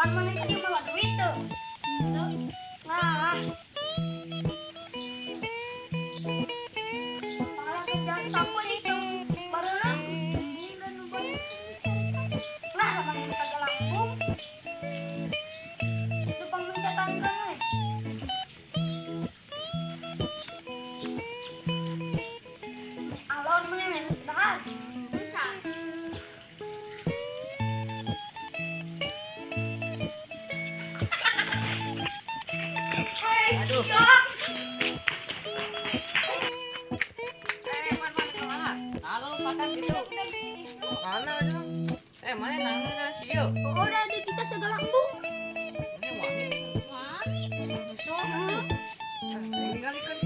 Pan mana tadi malah duit tuh. Nah, malah kerjaan sampo itu. Baru lah. Nah, sama yang kagak langsung. Depan mencatan kan, alon mana yang sedang? Mencak. Aduh. Man, kemana? Halo, makan gitu. Mana aja? Mana nangis sih yuk? Udah ada kita segala embung. Ini wangi. Mari. Besok. Ini kali kan.